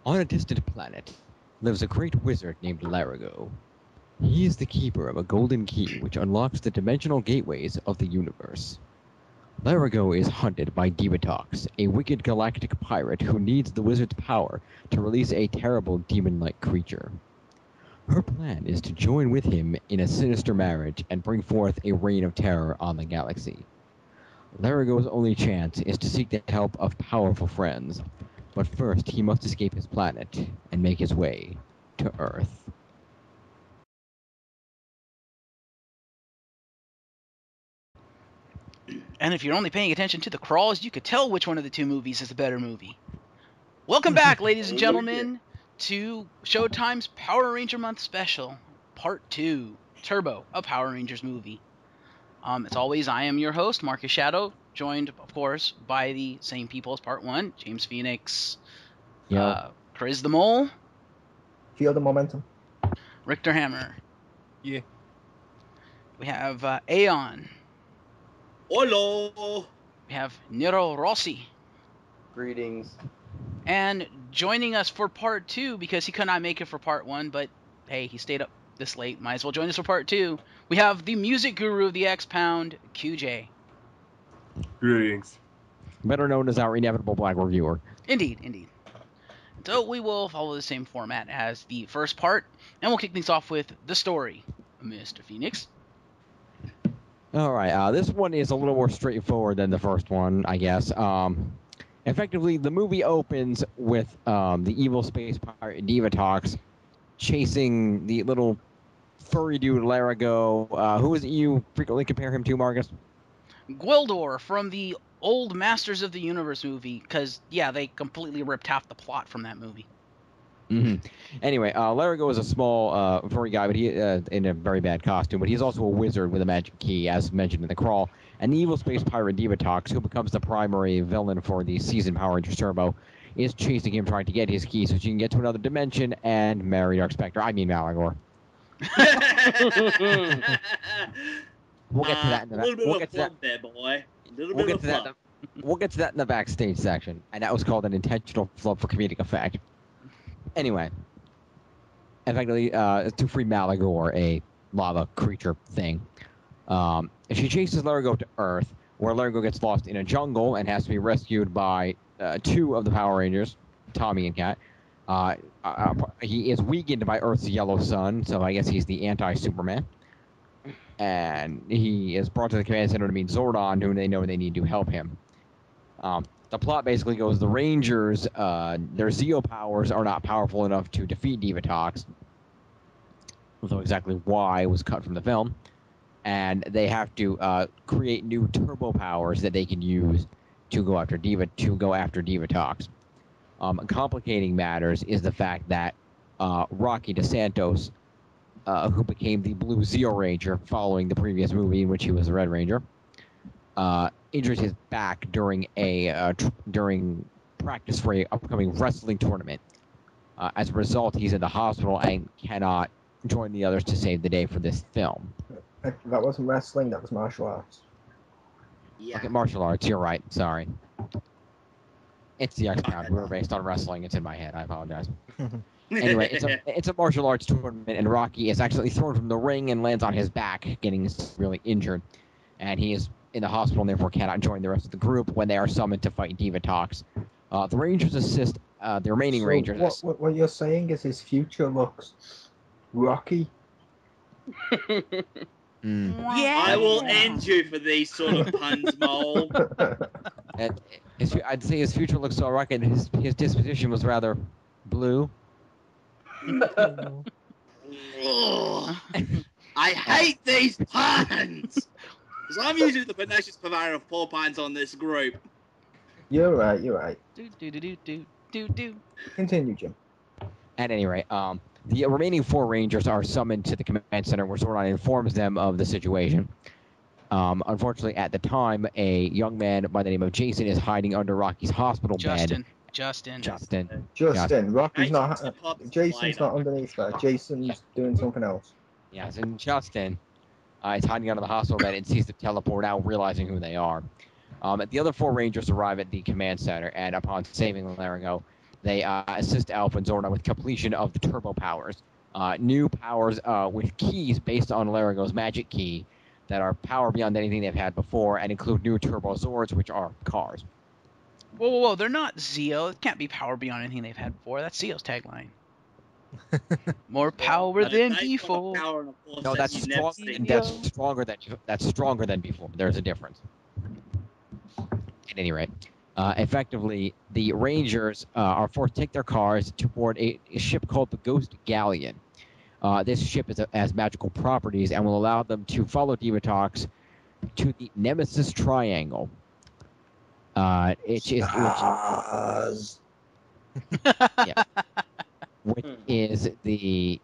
On a distant planet lives a great wizard named Larago. He is the keeper of a golden key which unlocks the dimensional gateways of the universe. Larago is hunted by Divatox, a wicked galactic pirate who needs the wizard's power to release a terrible demon-like creature. Her plan is to join with him in a sinister marriage and bring forth a reign of terror on the galaxy. Larago's only chance is to seek the help of powerful friends, but first he must escape his planet and make his way to Earth. And if you're only paying attention to the crawls, you could tell which one of the two movies is a better movie. Welcome back, ladies and gentlemen, to Showtime's Power Ranger Month Special, Part 2, Turbo, a Power Rangers movie. As always, I am your host, Marcus Shadow, joined, of course, by the same people as Part 1, James Phoenix, Chriz The Mole. Feel the momentum. Richter Hammer. Yeah. We have Aeon. Hello. We have Nero Rossi. Greetings. And joining us for Part 2, because he could not make it for Part 1, but hey, he stayed up this late, might as well join us for Part 2. We have the music guru of the XPound, KyuuJay. Greetings. Better known as our inevitable black reviewer. Indeed. So we will follow the same format as the first part, and we'll kick things off with the story. Mr. Phoenix. Alright, this one is a little more straightforward than the first one, I guess. Effectively, the movie opens with the evil space pirate Divatox chasing the little furry dude Larago. Who is it you frequently compare him to, Marcus? Gwildor from the old Masters of the Universe movie, because, yeah, they completely ripped half the plot from that movie. Mm-hmm. Anyway, Larago is a small furry guy, but he in a very bad costume. But he's also a wizard with a magic key, as mentioned in the crawl. And the evil space pirate Divatox, who becomes the primary villain for the season Power Rangers Turbo, is chasing him, trying to get his key so she can get to another dimension and marry Dark Spectre. I mean Malagor. We'll get to that in the We'll get to that there, boy. We'll get to that in the backstage section, and that was called an intentional flub for comedic effect. Anyway, effectively, to free Malagor, a lava creature thing, she chases Larago to Earth, where Larago gets lost in a jungle and has to be rescued by two of the Power Rangers, Tommy and Kat. He is weakened by Earth's yellow sun, so I guess he's the anti-Superman. And he is brought to the command center to meet Zordon, who they know they need to help him. The plot basically goes, the Rangers, their Zeo powers are not powerful enough to defeat Divatox, although exactly why was cut from the film, and they have to create new turbo powers that they can use to go after Divatox. Complicating matters is the fact that Rocky DeSantos, who became the Blue Zeo Ranger following the previous movie in which he was the Red Ranger, injured his back during practice for an upcoming wrestling tournament. As a result, he's in the hospital and cannot join the others to save the day for this film. That wasn't wrestling, that was martial arts. Yeah. Okay, martial arts, you're right, sorry. It's the XPound. We were based on wrestling. It's in my head. I apologize. Anyway, it's a martial arts tournament, and Rocky is accidentally thrown from the ring and lands on his back, getting really injured. And he is in the hospital and therefore cannot join the rest of the group when they are summoned to fight Divatox. The Rangers assist the remaining Rangers. What you're saying is his future looks rocky? Yeah. I will end you for these sort of puns, Mole. And I'd say his future looks so rocky, and his disposition was rather blue. Ugh. I hate these puns! Because I'm usually the pernicious purveyor of poor puns on this group. You're right. Do. Continue, Jim. At any rate, the remaining four Rangers are summoned to the command center, where Zordon informs them of the situation. Unfortunately, at the time, a young man by the name of Jason is hiding under Rocky's hospital bed. Justin. Rocky's not. Jason's not underneath that. Jason's doing something else. Yes, and Justin is hiding under the hospital bed and sees them teleport out, realizing who they are. The other four Rangers arrive at the command center, and upon saving Larago, They assist Alpha and Zordon with completion of the turbo powers. New powers with keys based on Larago's magic key that are power beyond anything they've had before, and include new turbo Zords, which are cars. Whoa! They're not Zeo. It can't be power beyond anything they've had before. That's Zeo's tagline. More power than before. No, that's stronger than before. There's a difference. At any rate, effectively, the Rangers are forced to take their cars to board a ship called the Ghost Galleon. This ship has magical properties and will allow them to follow Divatox to the Nemesis Triangle. Which is the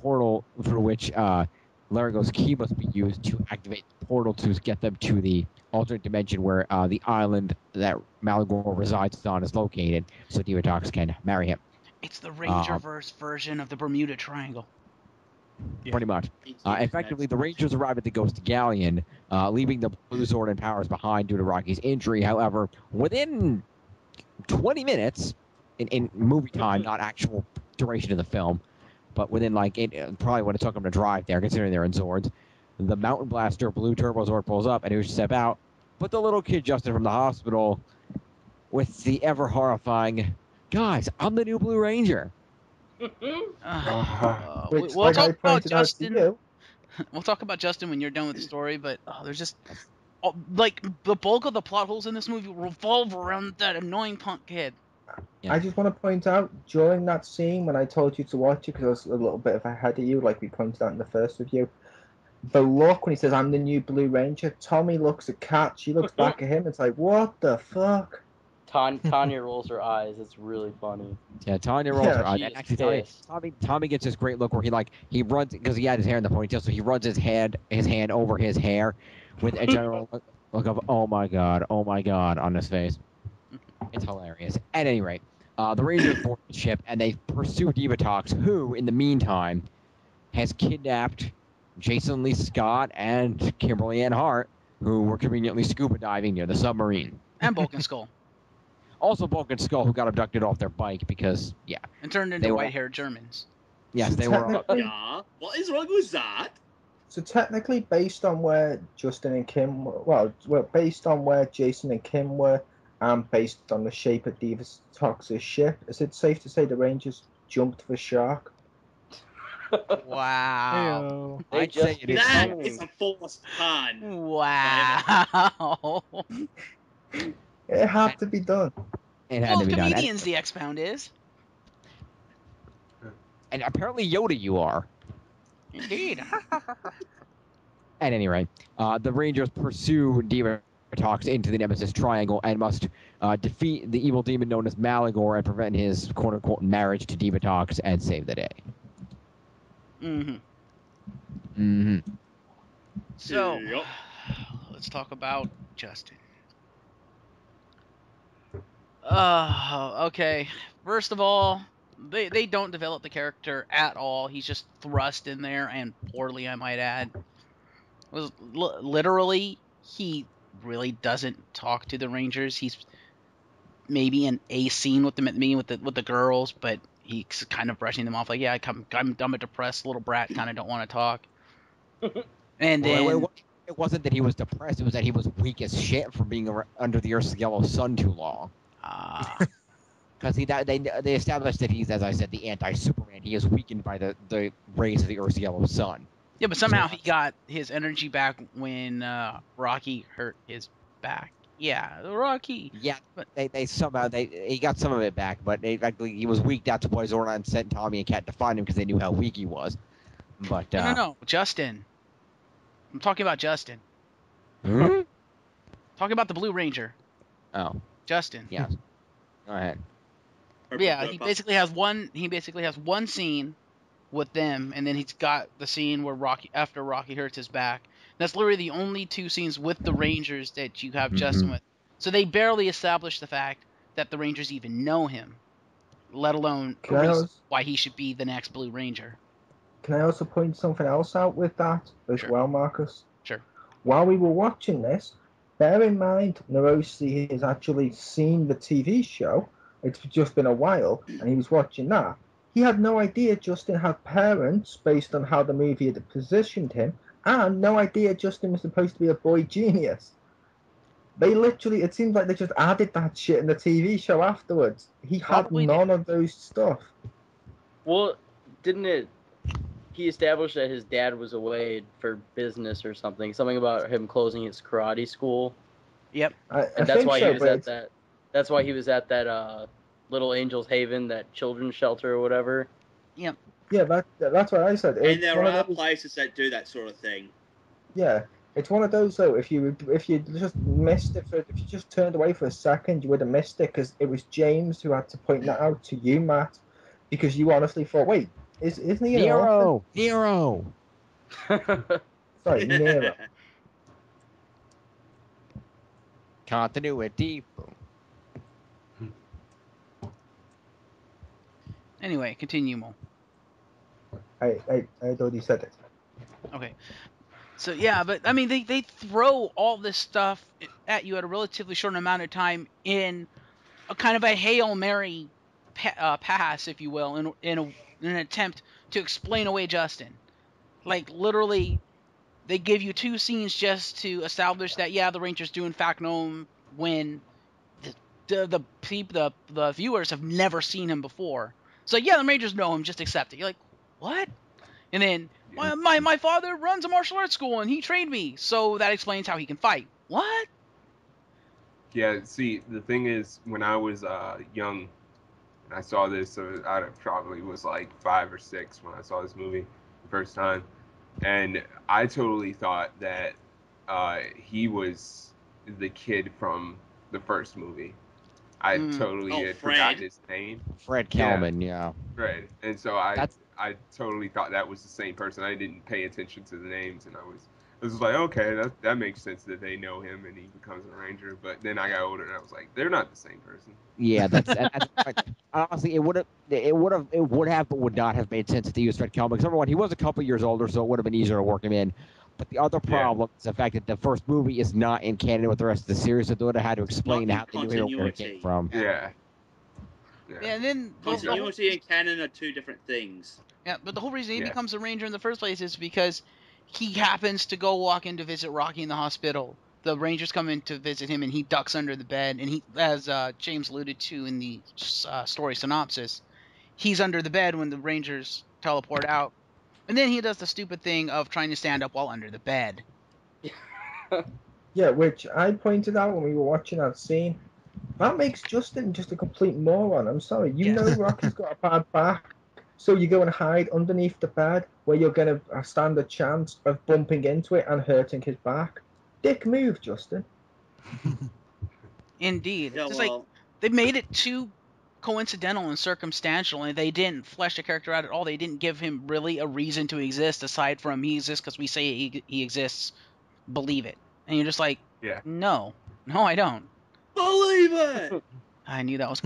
portal for which Larago's key must be used to activate the portal to get them to the alternate dimension where the island that Malagor resides on is located, so Divatox can marry him. It's the Rangerverse version of the Bermuda Triangle. Pretty much. Effectively, the Rangers arrive at the Ghost Galleon, leaving the Blue Zordon powers behind due to Rocky's injury. However, within 20 minutes, in movie time, not actual duration of the film, but within probably when it took them to drive there, considering they're in Zords, the Mountain Blaster Blue Turbo Zord pulls up, and he was step out. But the little kid Justin from the hospital, with the ever horrifying, "Guys, I'm the new Blue Ranger." We'll talk about Justin. We'll talk about Justin when you're done with the story, but there's just the bulk of the plot holes in this movie revolve around that annoying punk kid. Yeah. I just want to point out, during that scene when I told you to watch it because I was a little bit ahead of you, like we pointed out in the first review, the look when he says, "I'm the new Blue Ranger," Tommy looks at Kat, she looks back at him, it's like, what the fuck? Tanya rolls her eyes. It's really funny. Yeah, Tanya rolls her eyes. And actually, Tommy gets this great look where he runs, because he had his hair in the ponytail, so he runs his hand over his hair with a general look of oh my god on his face. It's hilarious. At any rate, the Rangers board the ship and they pursue Divatox, who, in the meantime, has kidnapped Jason Lee Scott and Kimberly Ann Hart, who were conveniently scuba diving near the submarine. And Bulk and Skull. Also Bulk and Skull, who got abducted off their bike because, and turned into white-haired Germans. Yes, they were. Yeah, what is wrong with that? So technically, based on where Justin and Kim were, based on where Jason and Kim were, and based on the shape of Divatox's ship, is it safe to say the Rangers jumped the shark? Wow. I'd say it is. That is a forced pun. Wow. It had to be done. It had to be done. Comedians, the XPound is. And apparently Yoda you are. Indeed. At any rate, the Rangers pursue Divatox into the Nemesis Triangle and must defeat the evil demon known as Malagor and prevent his quote-unquote marriage to Divatox and save the day. So, let's talk about Justin. Okay. First of all, they don't develop the character at all. He's just thrust in there, and poorly, I might add. Literally, he really doesn't talk to the Rangers. He's maybe in a scene with them at the beginning with the girls, but he's kind of brushing them off, like, yeah, I'm a depressed little brat, kind of don't want to talk. And then it wasn't that he was depressed; it was that he was weak as shit from being under the Earth's yellow sun too long. Because they established that he's, as I said, the anti-Superman. He is weakened by the rays of the Earth's yellow sun. Yeah, but somehow he got his energy back when Rocky hurt his back. Yeah, Rocky. Yeah, but they somehow he got some of it back, but he was weak. That's why Zordon sent Tommy and Kat to find him because they knew how weak he was. But no, Justin. I'm talking about Justin. Hmm? Talking about the Blue Ranger. Oh, Justin. Yeah. Go ahead. Yeah, he basically has one scene with them, and then he's got the scene where after Rocky hurts his back. That's literally the only two scenes with the Rangers that you have Justin with. So they barely establish the fact that the Rangers even know him, let alone why he should be the next Blue Ranger. Can I also point something else out with that as well, Marcus? Sure. While we were watching this, bear in mind, Nero Rossi has actually seen the TV show, It's just been a while, and he was watching that. He had no idea Justin had parents based on how the movie had positioned him, and no idea Justin was supposed to be a boy genius. They literally, it seems like they just added that shit in the TV show afterwards. He had Probably none of those stuff. Well, didn't it? He established that his dad was away for business or something. Something about him closing his karate school. Yep. And that's why he was at that. That's why he was at that Little Angels Haven, that children's shelter or whatever. Yep. Yeah, that's what I said. And there are places that do that sort of thing. Yeah, it's one of those though. If you just missed it, if you just turned away for a second, you would have missed it because it was James who had to point that out to you, Matt, because you honestly thought, wait, isn't he an orphan? Nero. Sorry, Nero. Continuity. Anyway, continue, Mo. I already said it. Okay. So yeah, but I mean, they throw all this stuff at you at a relatively short amount of time in a kind of a Hail Mary pass, if you will, in an attempt to explain away Justin. Like literally, they give you 2 scenes just to establish that the Rangers do in fact know him when the viewers have never seen him before. So the Rangers know him, just accept it. You're like, what? And then my father runs a martial arts school and he trained me, so that explains how he can fight. What? Yeah, see, the thing is, when I was young, and I saw this, so I probably was like 5 or 6 when I saw this movie the first time, and I totally thought that he was the kid from the first movie. I totally had forgotten his name. Fred Kelman, yeah. Fred. And so I totally thought that was the same person. I didn't pay attention to the names, and I was like, okay, that makes sense that they know him and he becomes a Ranger. But then I got older and I was like, they're not the same person. Yeah, that's honestly, it would have, but would not have made sense if they used Fred Kelman. Because number one, he was a couple years older, so it would have been easier to work him in. But the other problem is the fact that the first movie is not in canon with the rest of the series, so they would have had to explain how they knew where it came from. Yeah. And then continuity and canon are 2 different things. Yeah, but the whole reason he becomes a Ranger in the first place is because he happens to go walk in to visit Rocky in the hospital. The Rangers come in to visit him, and he ducks under the bed. And he, as James alluded to in the story synopsis, he's under the bed when the Rangers teleport out. And then he does the stupid thing of trying to stand up while under the bed. Yeah, which I pointed out when we were watching that scene. That makes Justin just a complete moron. I'm sorry. You know Rocky's got a bad back, so you go and hide underneath the bed where you're going to stand a chance of bumping into it and hurting his back. Dick move, Justin. Indeed. Yeah, It's like they made it too coincidental and circumstantial, and they didn't flesh the character out at all. They didn't give him really a reason to exist aside from he exists because we say he exists. Believe it. And you're just like, no, I don't. Believe it! I knew that was...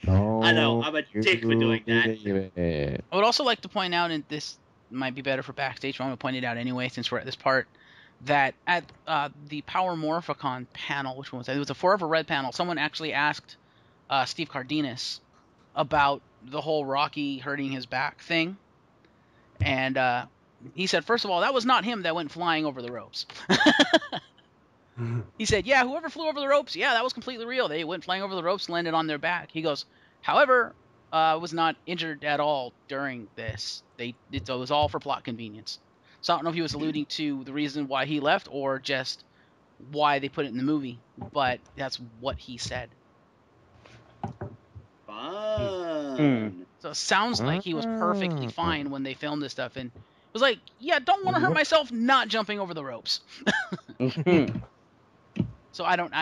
I know, I'm a dick for doing that. I would also like to point out, and this might be better for backstage, but I'm going to point it out anyway since we're at this part, that at the Power Morphicon panel, which one was that? It was a Forever Red panel, someone actually asked Steve Cardenas about the whole Rocky hurting his back thing. And he said, first of all, that was not him that went flying over the ropes. He said, whoever flew over the ropes, that was completely real. They went flying over the ropes, landed on their back. He goes, however, was not injured at all during this. It was all for plot convenience. So I don't know if he was alluding to the reason why he left or just why they put it in the movie, but that's what he said. Fun. So it sounds like he was perfectly fine when they filmed this stuff, and it was like, don't want to hurt myself, not jumping over the ropes. So I don't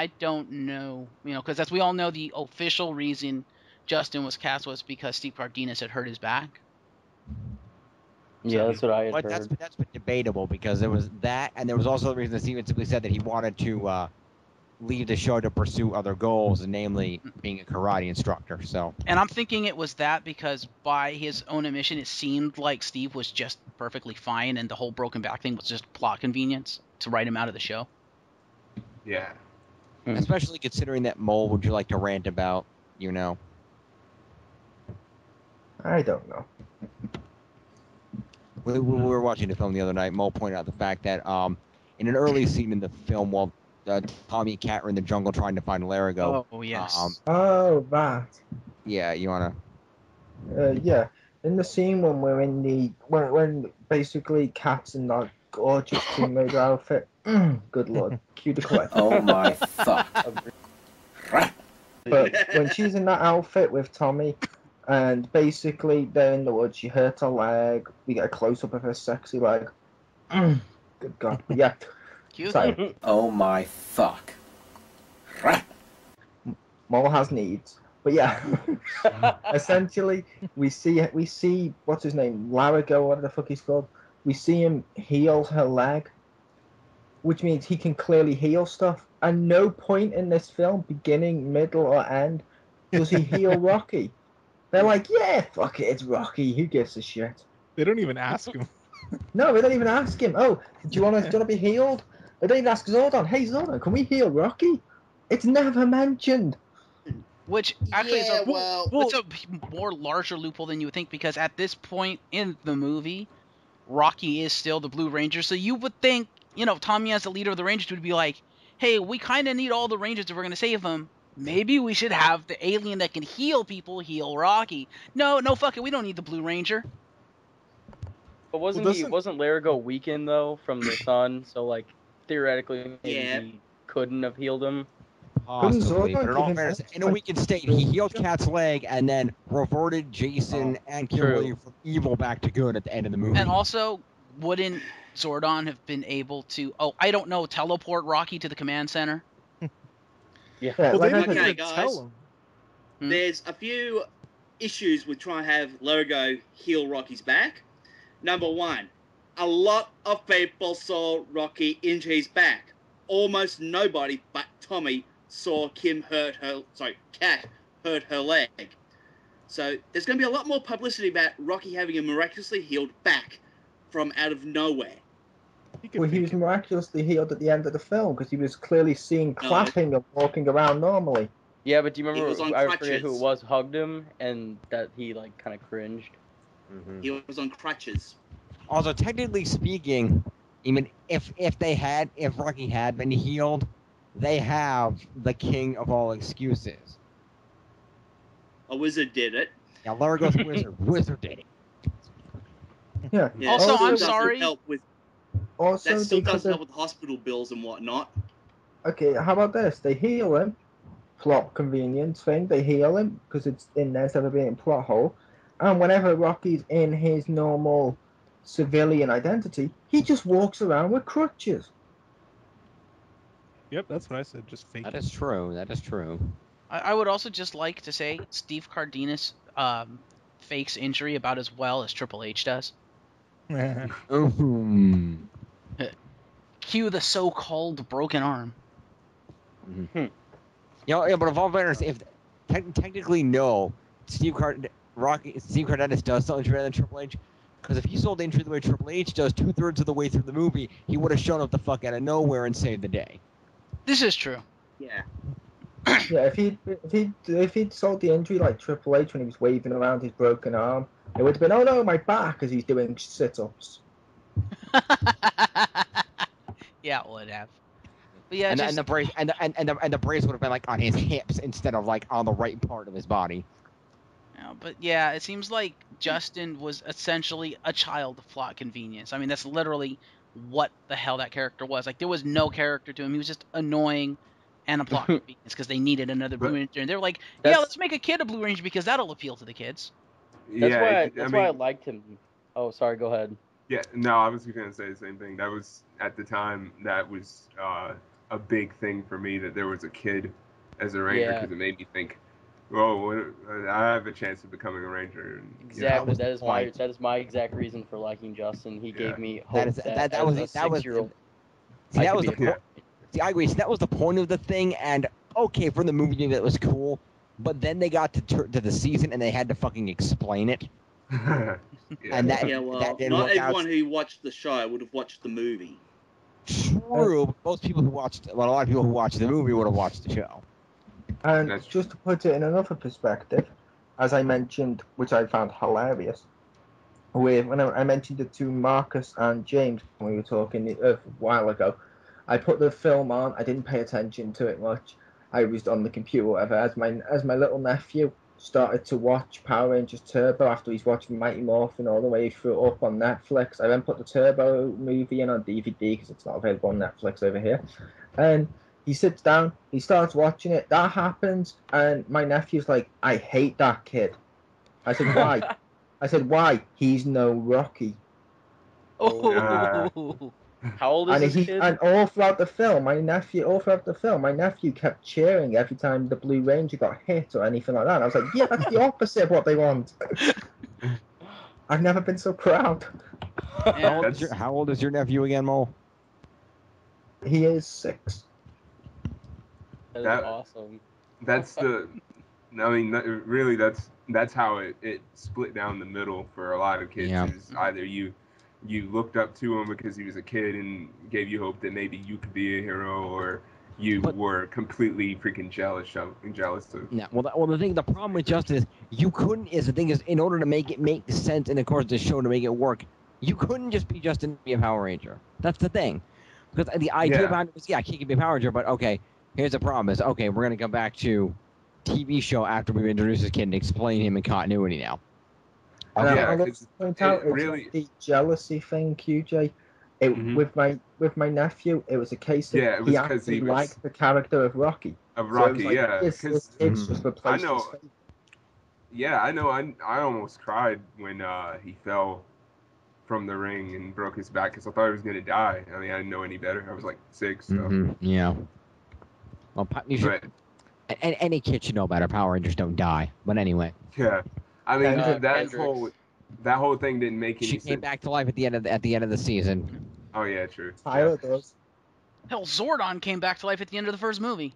know, because we all know the official reason Justin was cast was because Steve Cardenas had hurt his back. Yeah, that's what I had heard. That's been debatable because there was that, and there was also the reason that Steven simply said that he wanted to leave the show to pursue other goals, and namely being a karate instructor. So, and I'm thinking it was that because by his own admission, it seemed like Steve was just perfectly fine, and the whole broken back thing was just plot convenience to write him out of the show. Yeah. Especially considering that Mole would you like to rant about, you know? I don't know. We were watching the film the other night. Mole pointed out the fact that in an early scene in the film, while Tommy and Kat are in the jungle trying to find Larigo. Oh, yes. Oh, that. Yeah, you wanna? Yeah. In the scene when we're in the when basically Kat's in that gorgeous Tomb Raider outfit. Good lord, cue the clip. Oh my fuck. But when she's in that outfit with Tommy, and basically they're in the woods, she hurts her leg. We get a close up of her sexy leg. Good god. But yeah. Cute. Sorry. Oh my fuck. Mole has needs. But yeah. Essentially, we see what's his name? Larigo, whatever the fuck he's called. We see him heal her leg, which means he can clearly heal stuff. And no point in this film, beginning, middle, or end, does he heal Rocky. They're like, yeah, fuck it, it's Rocky. Who gives a shit? They don't even ask him. No, they don't even ask him. Oh, do you want to be healed? They don't even ask Zordon. Hey, Zordon, can we heal Rocky? It's never mentioned. Which actually Yeah, is it's a more larger loophole than you would think, because at this point in the movie, Rocky is still the Blue Ranger. So you would think, you know, Tommy as the leader of the Rangers would be like, hey, we kind of need all the Rangers if we're going to save them. Maybe we should have the alien that can heal people heal Rocky. No, fuck it. We don't need the Blue Ranger. But wasn't Larigo weakened though from the sun? So like theoretically, maybe he couldn't have healed him. Possibly, but in all Couldn't fairness, Zordon in a weakened state, he healed Kat's leg and then reverted Jason and Kimberly from evil back to good at the end of the movie. And also, wouldn't Zordon have been able to, teleport Rocky to the command center? Yeah. Well, they like didn't Okay, even guys. tell him. There's a few issues with trying to have Larigo heal Rocky's back. Number one, a lot of people saw Rocky injure his back. Almost nobody but Tommy saw Kat hurt her leg. So there's going to be a lot more publicity about Rocky having a miraculously healed back from out of nowhere. Well, he was miraculously healed at the end of the film because he was clearly seen clapping and walking around normally. Yeah, but do you remember? He was on I forget crutches. who it was. Hugged him, and that he like kind of cringed. Mm-hmm. He was on crutches. Also, technically speaking, even if Rocky had been healed, they have the king of all excuses. A wizard did it. Yeah, Larigo's a wizard. Wizard did it. Yeah. Also, I'm doesn't sorry. Help with, Also, that still they doesn't could've- help with hospital bills and whatnot. Okay, how about this? They heal him. Plot convenience thing. They heal him because it's in there instead of being a plot hole. And whenever Rocky's in his normal civilian identity, he just walks around with crutches. Yep, that's what I said. Just fake. That is true. That is true. I would also just like to say Steve Cardenas fakes injury about as well as Triple H does. Mm-hmm. Cue the so-called broken arm. Mm-hmm. Yeah, but of all fairness, if technically no, Steve Cardenas does something better than Triple H, because if he sold the injury the way Triple H does, 2/3 of the way through the movie, he would have shown up the fuck out of nowhere and saved the day. This is true. Yeah. Yeah, if he'd sold the injury like Triple H when he was waving around his broken arm, it would have been, oh no, my back, as he's doing sit-ups. Yeah, it would have. But yeah, And the brace and the brace would have been like on his hips instead of like on the right part of his body. But yeah, it seems like Justin was essentially a child of plot convenience. I mean, that's literally what the hell that character was. Like, there was no character to him. He was just annoying and a plot convenience because they needed another Blue Ranger. And they were like, yeah, let's make a kid a Blue Ranger because that'll appeal to the kids. That's why I liked him. Oh, sorry, go ahead. Yeah, no, I was going to say the same thing. That was, at the time, that was a big thing for me, that there was a kid as a Ranger, because it made me think, well, I have a chance of becoming a Ranger. And, exactly, that is my exact reason for liking Justin. He gave me hope that was a 6-year-old. See, that was the point. See, I agree. So that was the point of the thing, and okay, for the movie that was cool, but then they got to the season and they had to fucking explain it. And that Yeah, well, that didn't not work everyone out. who watched the show would have watched the movie. True, but most people who watched, well, a lot of people who watched the movie would have watched the show. And That's just to put it in another perspective, as I mentioned, which I found hilarious, when I mentioned it to Marcus and James when we were talking a while ago, I put the film on. I didn't pay attention to it much. I was on the computer, whatever. As my little nephew started to watch Power Rangers Turbo after he's watching Mighty Morphin all the way through up on Netflix. I then put the Turbo movie in on DVD because it's not available on Netflix over here, and he sits down, he starts watching it. That happens, and my nephew's like, "I hate that kid." I said, "Why?" I said, "Why? He's no Rocky." Oh. How old is And this kid? and all throughout the film, my nephew kept cheering every time the Blue Ranger got hit or anything like that. And I was like, "Yeah, that's the opposite of what they want." I've never been so proud. Yeah. How old is your nephew again, Mo? He is 6. That is That- awesome. That's the. I mean, really, that's how it split down the middle for a lot of kids. Yeah. Is either you looked up to him because he was a kid and gave you hope that maybe you could be a hero, or you were completely freaking jealous of. Yeah. Well, the problem with Justin is you couldn't. In order to make it make sense in the course of the show to make it work, you couldn't just be Justin to be a Power Ranger. That's the thing. Because the idea behind it was, yeah, he can be a Power Ranger, but okay, here's the problem: is okay, we're gonna come back to TV show after we've introduced this kid and explain him in continuity now. And Yeah, I'll also point out it's really- the jealousy thing, KyuuJay. Mhm. With my nephew, it was a case of Yeah, it was he 'cause actually he was- liked the character of Rocky. Of So it was Rocky, like, yeah, this because kid's just replaced I know- his face. yeah, I know. I almost cried when he fell from the ring and broke his back because I thought he was gonna die. I mean, I didn't know any better. I was like 6. So. Yeah. Well, you should. But, Any kid should know better. Power Rangers don't die. But anyway, yeah, I mean Kendricks. that whole thing didn't make any she sense. came back to life at the end of the season. Oh yeah, true. Tyler does. Hell, Zordon came back to life at the end of the first movie.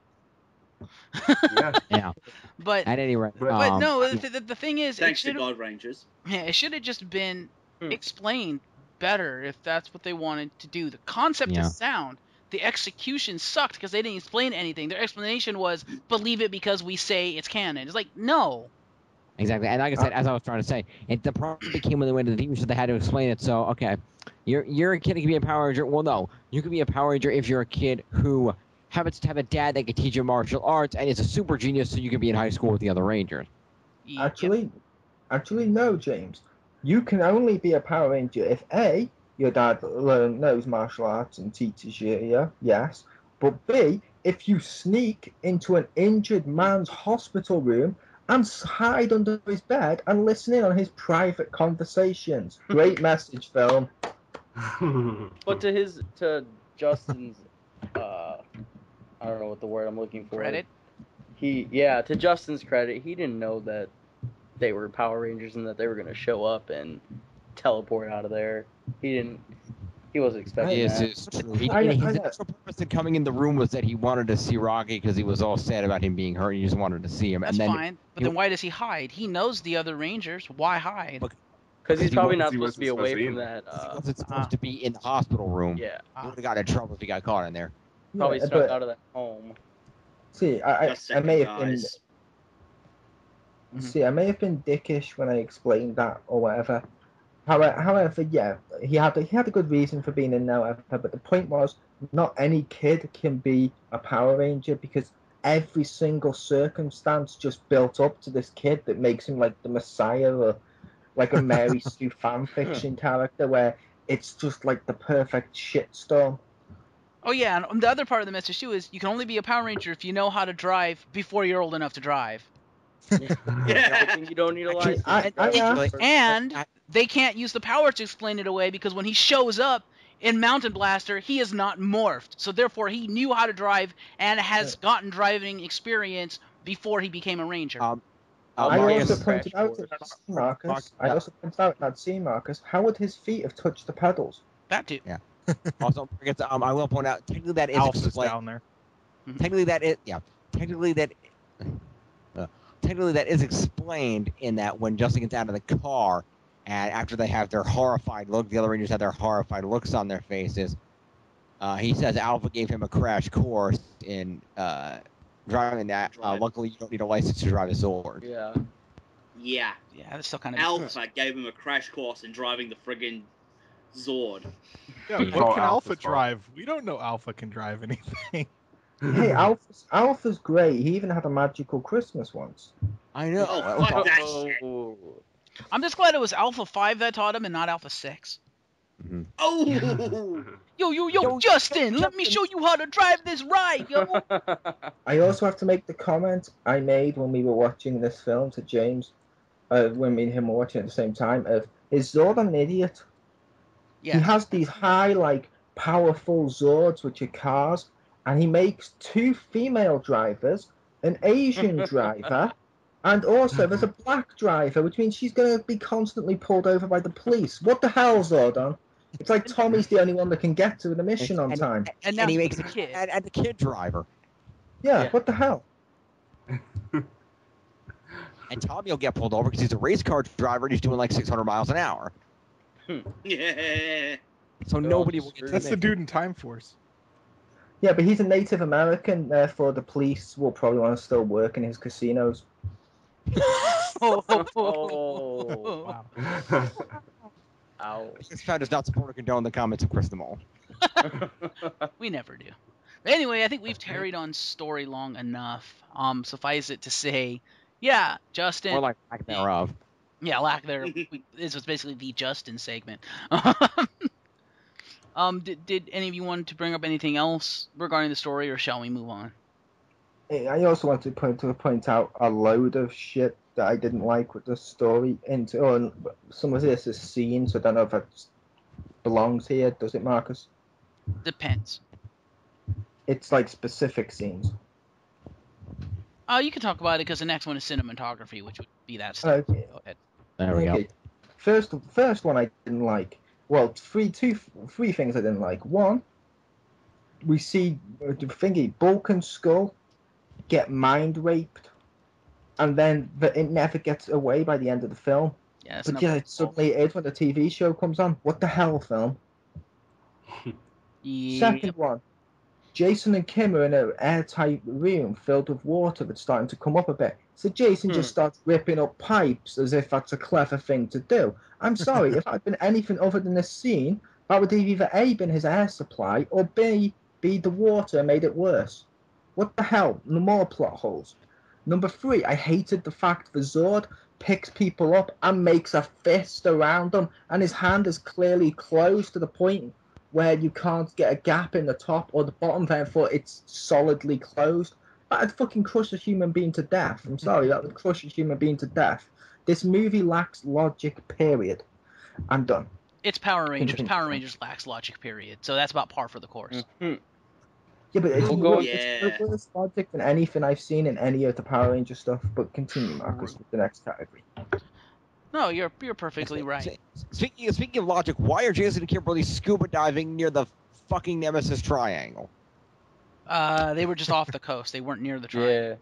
Yeah. Yeah. But At any rate, but no, the thing is, Thanks to God Rangers. it should have just been explained better if that's what they wanted to do. The concept is sound. The execution sucked because they didn't explain anything. Their explanation was, believe it because we say it's canon. It's like, no. Exactly, and like I said, as I was trying to say, the problem became when they went to the TV show, they had to explain it. So, okay, you're a kid who can be a Power Ranger. Well, no, you can be a Power Ranger if you're a kid who happens to have a dad that can teach you martial arts and is a super genius, so you can be in high school with the other Rangers. Actually, no, James. You can only be a Power Ranger if A, your dad knows martial arts and teaches you, yes. But B, if you sneak into an injured man's hospital room and hide under his bed and listen in on his private conversations. Great message, film. But to Justin's, I don't know what the word I'm looking for. Credit? To Justin's credit, he didn't know that they were Power Rangers and that they were going to show up and teleport out of there. He wasn't expecting that. This is true. His I know. initial purpose in coming in the room was that he wanted to see Rocky because he was all sad about him being hurt. He just wanted to see him. That's and then fine. But then why does he hide? He knows the other Rangers. Why hide? Because he's probably not he supposed to be wasn't away supposed to from be that. he wasn't supposed to be in the hospital room. Yeah. He would have gotten in trouble if he got caught in there. Probably Yeah, snuck but- out of that home. See, I may have been. Guys. See, I may have been dickish when I explained that or whatever. However, yeah, he had a good reason for being in there, whatever, but the point was, not any kid can be a Power Ranger because every single circumstance just built up to this kid that makes him like the Messiah or like a Mary Sue fan fiction character where it's just like the perfect shitstorm. Oh yeah, and the other part of the message too is you can only be a Power Ranger if you know how to drive before you're old enough to drive. I think you don't need a license. And they can't use the power to explain it away because when he shows up in Mountain Blaster, he is not morphed. So therefore, he knew how to drive and has gotten driving experience before he became a Ranger. I Marcus, also pointed out in that scene, Marcus. How would his feet have touched the pedals? That too. Yeah. Also, Marcus, I will point out technically that is Alpha's explained. down there. Technically that is technically that is explained in that when Justin gets out of the car and after they have their horrified look, the other Rangers have their horrified looks on their faces. He says Alpha gave him a crash course in driving that. Luckily, you don't need a license to drive a Zord. Yeah. Yeah. Yeah, that's still kind of Alpha gave him a crash course in driving the friggin' Zord. Yeah, It's what all can Alpha Alpha's fault. drive? We don't know Alpha can drive anything. Hey, Alpha's great. He even had a magical Christmas once. I know. Oh, that was fuck awesome. that shit. Oh. I'm just glad it was Alpha 5 that taught him and not Alpha 6. Mhm. Oh! Yo, Justin, let me show you how to drive this right, yo. I also have to make the comment I made when we were watching this film to James, when me and him were watching at the same time, of, is Zord an idiot? Yeah. He has these high, like, powerful Zords, which are cars, and he makes 2 female drivers, an Asian driver, and also there's a black driver, which means she's going to be constantly pulled over by the police. What the hell, Zordon? It's like Tommy's the only one that can get to the mission on time. And now And he he's makes a kid. and the kid driver. Yeah, Yeah. what the hell? And Tommy will get pulled over because he's a race car driver and he's doing like 600 miles an hour. Yeah. So They're nobody all will get screwed. to That's the make dude in Time Force. Yeah, but he's a Native American, therefore the police will probably want to still work in his casinos. Oh. Wow. Ow. XPound does not support or condone the comments of Chriz The Mole. We never do. But anyway, I think we've carried on story long enough. Suffice it to say, yeah, Justin. Or like lack thereof. Yeah, lack there. This was basically the Justin segment. Did any of you want to bring up anything else regarding the story, or shall we move on? I also want to point out a load of shit that I didn't like with the story. Some of this is scenes, so I don't know if it belongs here. Does it, Marcus? Depends. It's like specific scenes. You can talk about it because the next one is cinematography, which would be that stuff. Okay. Go ahead. There we go. First one I didn't like. Well, three things I didn't like. One, we see the thingy Bulk and Skull get mind raped, and then it never gets away by the end of the film. Yeah, But yeah, suddenly it is when the TV show comes on. What the hell, film? Second one, Jason and Kim are in an airtight room filled with water that's starting to come up a bit. So Jason just starts ripping up pipes as if that's a clever thing to do. I'm sorry, if I'd been anything other than this scene, that would have either A, been his air supply, or B, the water made it worse. What the hell? No more plot holes. Number 3, I hated the fact the Zord picks people up and makes a fist around them, and his hand is clearly closed to the point where you can't get a gap in the top or the bottom, therefore it's solidly closed. That'd fucking crush a human being to death. I'm sorry, that would crush a human being to death. This movie lacks logic, period. I'm done. It's Power Rangers. Power Rangers lacks logic, period. So that's about par for the course. Yeah, but it's, We'll go- it's worse logic than anything I've seen in any of the Power Ranger stuff. But continue, Marcus, with the next category. No, you're perfectly right. Speaking of logic, why are Jason and Kimberly scuba diving near the fucking Nemesis Triangle? They were just off the coast. They weren't near the triangle. Yeah.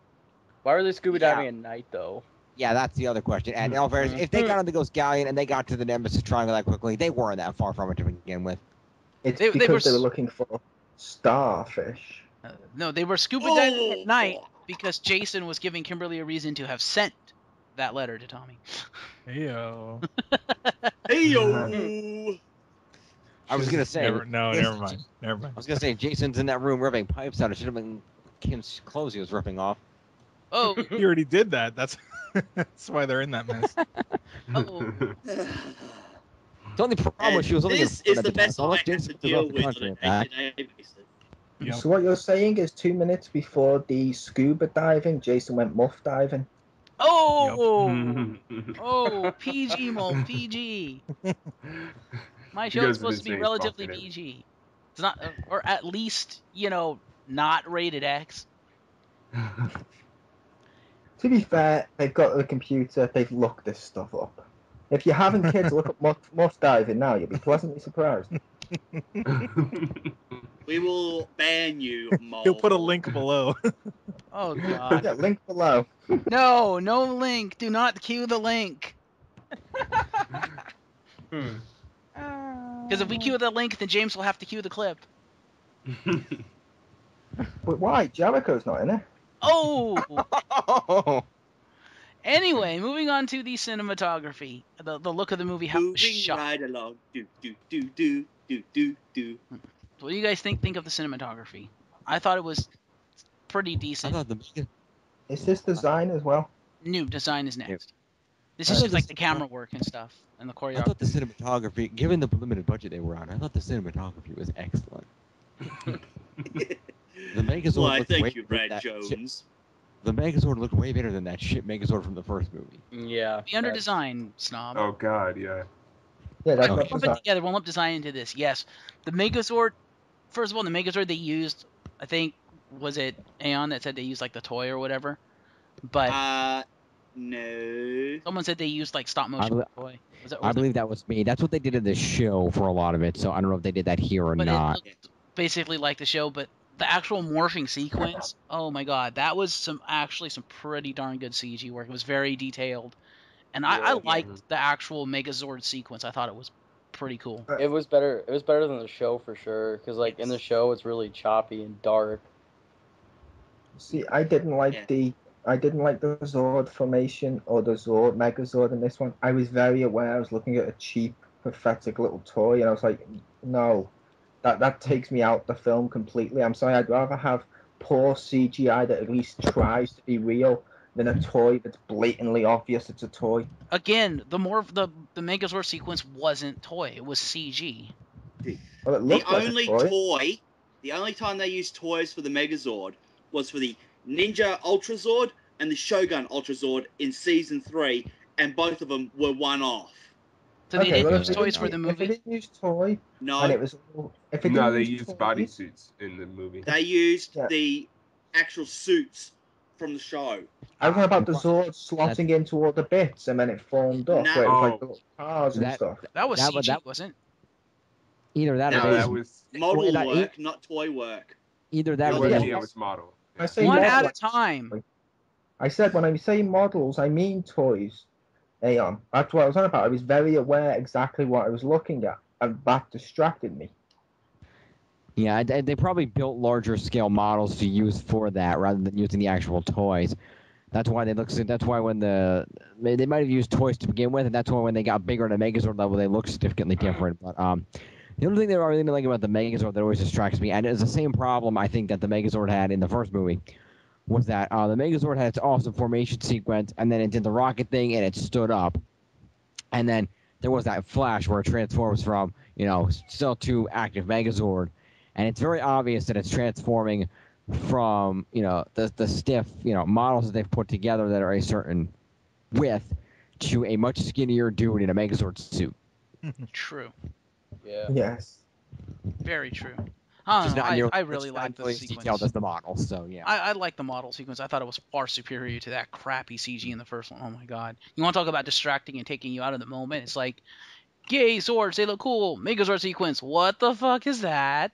Why were they scuba diving at night, though? Yeah, that's the other question. And in all fairness, if they got on the Ghost Galleon and they got to the Nemesis Triangle that quickly, they weren't that far from it to begin with. It's They because they were were looking for starfish. No, they were scuba diving at night because Jason was giving Kimberly a reason to have sent that letter to Tommy. Heyo. Hey-yo! I was gonna say, Never mind. I was gonna say Jason's in that room ripping pipes out. It should have been Kim's clothes he was ripping off. Oh, He already did that. That's why they're in that mess. oh. The only problem was she was only This in is front the at the time, best so I unless have Jason to was deal off the with on country a and back. day-to-day basis. Yep. So what you're saying is 2 minutes before the scuba diving, Jason went muff diving. Oh, oh, PG, Mo, PG. My show's Because of supposed his to be name's relatively Buffett. PG. It's not, or at least, not rated X. To be fair, they've got the computer, they've looked this stuff up. If you're having kids look up muff diving now, you'll be pleasantly surprised. We will ban you, Mo. He'll put a link below. Oh, God. Yeah, link below. No link. Do not cue the link. Because if we cue the link, then James will have to cue the clip. But why? Jericho's not in it. Oh! Anyway, moving on to the cinematography. The look of the movie. How Moving shot. right along. Do. What do you guys think of the cinematography? I thought it was pretty I decent. thought the Is this design as well? New design is next. Yep. This I is thought just like this- the camera work and stuff and the I choreography. thought the cinematography, given the limited budget they were on, I thought the cinematography was excellent. The Megazord Why, looked way thank you, better than Brad that Jones. shit- The Megazord looked way better than that shit Megazord from the first movie. Yeah. The under design snob. Oh God, yeah. Yeah, that's Okay. not Lump it design. together. We'll lump design into this. Yes, the Megazord. First of all, the Megazord they used, I think, was it Aeon that said they used like the toy or whatever. But No. someone said they used like stop I motion bel- toy. Was it? I believe that was me. That's what they did in the show for a lot of it, so I don't know if they did that here or But it not. looked basically like the show, but the actual morphing sequence, oh my god, that was some pretty darn good CG work. It was very detailed, and I Yeah. liked the actual Megazord sequence. I thought it was pretty cool. It was better. It was better than the show for sure. Because like in the Yes. show, it's really choppy and dark. See, I didn't like the Zord formation or the Zord Megazord in this one. I was very aware I was looking at a cheap, pathetic little toy, and I was like, no, that takes me out the film completely. I'm sorry, I'd rather have poor CGI that at least tries to be real than a toy that's blatantly obvious it's a toy. Again, the Megazord sequence wasn't toy; it was CG. Well, it The looked like only a toy. toy, the only time they used toys for the Megazord was for the Ninja Ultra Zord and the Shogun Ultra Zord in season 3, and both of them were one-off. So they Okay, didn't well, use toys for the if movie. they didn't use toy, No, and it was if it No, didn't they use used toys, bodysuits in the movie. they used Yeah. the actual suits from the show. I was talking about the Right. Zord slotting into all the bits and then it formed up, No. where it was like Oh. the little cars and That- stuff. That was That- CG, that- wasn't? Either that That or No, they that was was model that- work, not toy work. either that It or was they models. yeah, it was model. I say One model, at a like- time. I said when I say models, I mean toys. Aeon. That's what I was on about. I was very aware exactly what I was looking at, and that distracted me. Yeah, they probably built larger scale models to use for that rather than using the actual toys. That's why they look. That's why when they might have used toys to begin with, and that's why when they got bigger at a Megazord level, they look significantly different. But the only thing that I really like about the Megazord that always distracts me, and it's the same problem I think that the Megazord had in the first movie, was that the Megazord had its awesome formation sequence, and then it did the rocket thing, and it stood up, and then there was that flash where it transforms from still to active Megazord, and it's very obvious that it's transforming from the stiff models that they've put together that are a certain width to a much skinnier dude in a Megazord suit. True. Yeah. Yes. Very true. I Which is don't know. not nearly- I which really is not like the nearly as sequence. detailed as the model. So yeah. I like the model sequence. I thought it was far superior to that crappy CG in the first one. Oh my god. You want to talk about distracting and taking you out of the moment? It's like, yay, swords, they look cool. Megazord sequence. What the fuck is that?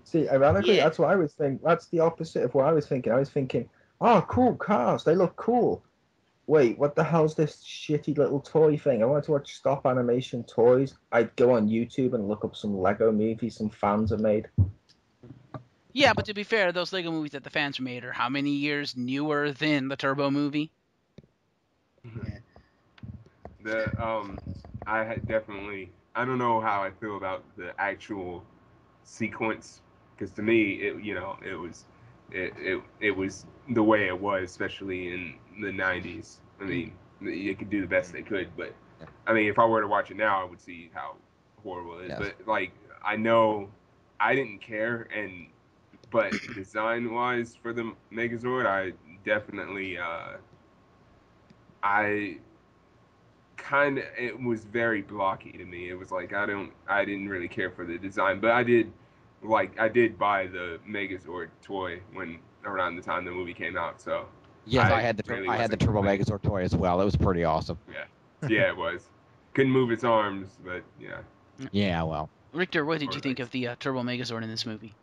See, ironically, Yeah. that's what I was thinking. That's the opposite of what I was thinking. I was thinking, oh, cool cars. They look cool. Wait, what the hell's this shitty little toy thing? I wanted to watch stop animation toys. I'd go on YouTube and look up some Lego movies some fans have made. Yeah, but to be fair, those Lego movies that the fans made are how many years newer than the Turbo movie? I had definitely. I don't know how I feel about the actual sequence, because to me, it was the way it was, especially in the '90s. I mean, you could do the best they could, but I mean, if I were to watch it now, I would see how horrible it is. Yes. But like, I know I didn't care, but design-wise for the Megazord, I definitely it was very blocky to me. It was like I didn't really care for the design, but I did buy the Megazord toy when around the time the movie came out. So Yes, I I had the really I had the wasn't Turbo complaining. Megazord toy as well. It was pretty awesome. Yeah, it was. Couldn't move its arms, but yeah. Yeah, well. Richter, what did Or you think legs. of the Turbo Megazord in this movie?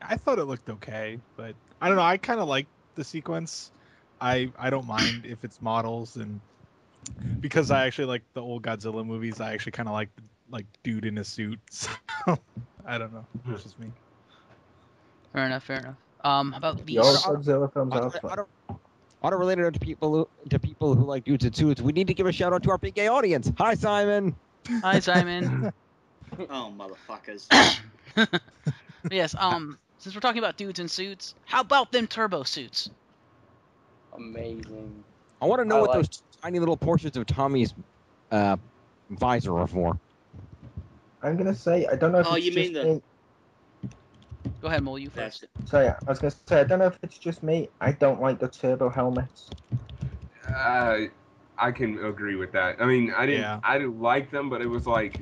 I thought it looked okay, but I don't know. I kind of like the sequence. I don't mind if it's models, and because I actually like the old Godzilla movies, I actually kind of like dude in a suit. So I don't know. It's just me. Fair enough. How about The old these? Godzilla films are fun. Auto-related to people who like dudes in suits, we need to give a shout out to our big gay audience. Hi, Simon. Hi, Simon. Oh, motherfuckers. Yes. Since we're talking about dudes in suits, how about them turbo suits? Amazing. I want to know I what like- those tiny little portions of Tommy's visor are for. I'm gonna say I don't know if Oh, it's you just mean the- me. Go ahead, Mole. You That's first. it. So yeah, I was gonna say I don't know if it's just me. I don't like the turbo helmets. I can agree with that. I mean, I Yeah. didn't like them, but it was like,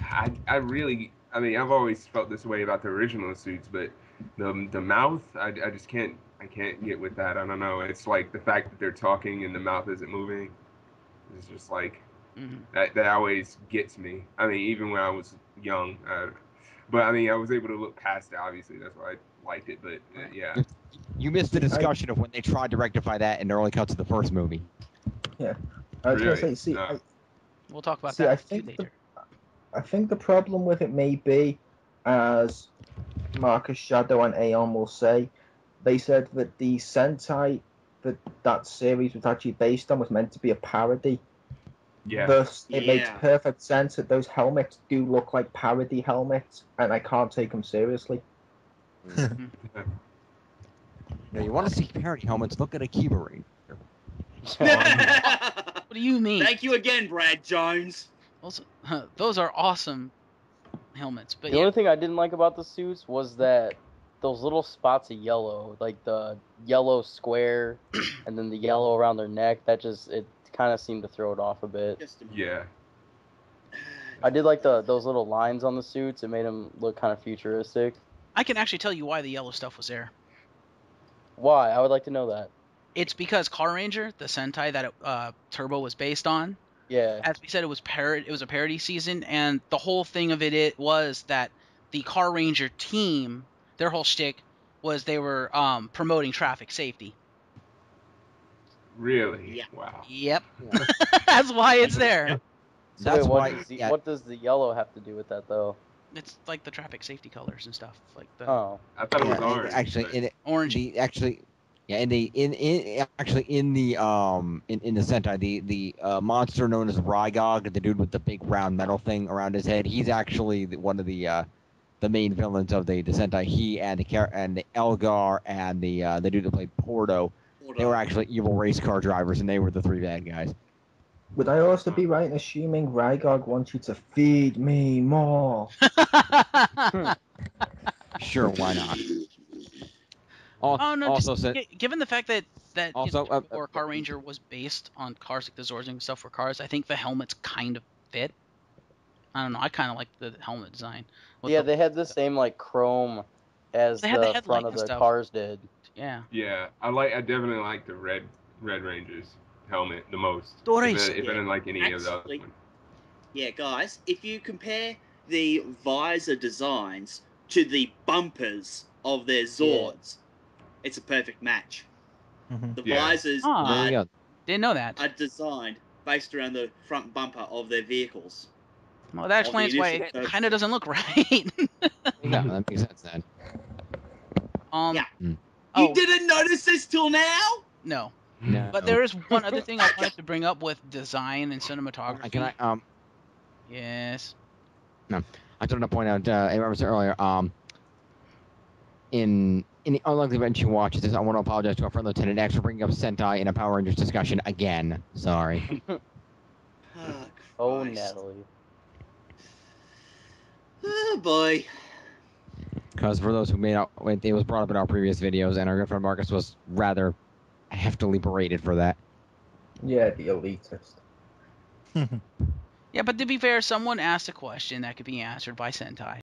I really, I mean, I've always felt this way about the original suits, but the mouth, I just can't get with that. I don't know. It's like the fact that they're talking and the mouth isn't moving. It's just like Mhm. that always gets me. I mean, even when I was young, but I mean, I was able to look past it. Obviously, that's why I liked it. But yeah. You missed the discussion of when they tried to rectify that in the early cuts of the first movie. Yeah, I was Really? gonna say, No. We'll talk about See, that I with you think later. I think the problem with it may be, as Marcus Shadow and Aeon will say, they said that the Sentai that series was actually based on was meant to be a parody. Yeah. Thus, it makes Yeah. perfect sense that those helmets do look like parody helmets, and I can't take them seriously. You know, you want to see parody helmets? Look at a Kiba Ring. What do you mean? Thank you again, Brad Jones. Those are awesome helmets. But The yeah, only thing I didn't like about the suits was that those little spots of yellow, like the yellow square and then the yellow around their neck, it kind of seemed to throw it off a bit. Just a Yeah. I did like those little lines on the suits. It made them look kind of futuristic. I can actually tell you why the yellow stuff was there. Why? I would like to know that. It's because Car Ranger, the Sentai that Turbo was based on, Yeah. as we said, it was a parody season, and the whole thing of it was that the Car Ranger team, their whole shtick was they were promoting traffic safety. Really? Yeah. Wow. Yep, that's why it's there. So That's wait, why. what does the yellow have to do with that though? It's like the traffic safety colors and stuff, like the Oh. I thought it was Yeah, orange. actually, but- in it, orange. in the Sentai, the monster known as Rygog, the dude with the big round metal thing around his head, he's actually one of the main villains of the Sentai. He and the Elgar and the dude that played Porto, they were actually evil race car drivers, and they were the three bad guys. Would I also be right in assuming Rygog wants you to feed me more? Sure, why not? Oh no! Also, Given the fact that Also, or Car Ranger was based on cars, like the Zords and stuff for cars, I think the helmets kind of fit. I don't know. I kind of like the helmet design. with Yeah, the- they had the same like chrome as They had the the headlight front of and the stuff. cars did. Yeah. Yeah, I definitely like the Red Ranger's helmet the most. Doris. If I didn't like any of the other Actually- ones. Yeah, guys, if you compare the visor designs to the bumpers of their Zords, it's a perfect match. Mhm. The Yeah. visors Ah. there you are, go. Didn't know that. are designed based around the front bumper of their vehicles. Well, that the explains why initial it purpose. kind of doesn't look right. Yeah, that makes sense then. Yeah. Hmm. Oh You didn't notice this till now? no. No. But there is one other thing I wanted to bring up with design and cinematography. Can I Yes. I just want to point out, I remember earlier, in the unlikely event you watch this, I want to apologize to our friend Lieutenant X for bringing up Sentai in a Power Rangers discussion again. Sorry. Oh, Christ. Natalie. Oh, boy. Because for those who may not, it was brought up in our previous videos, and our good friend Marcus was rather heftily berated for that. Yeah, the elitist. Yeah, but to be fair, someone asked a question that could be answered by Sentai.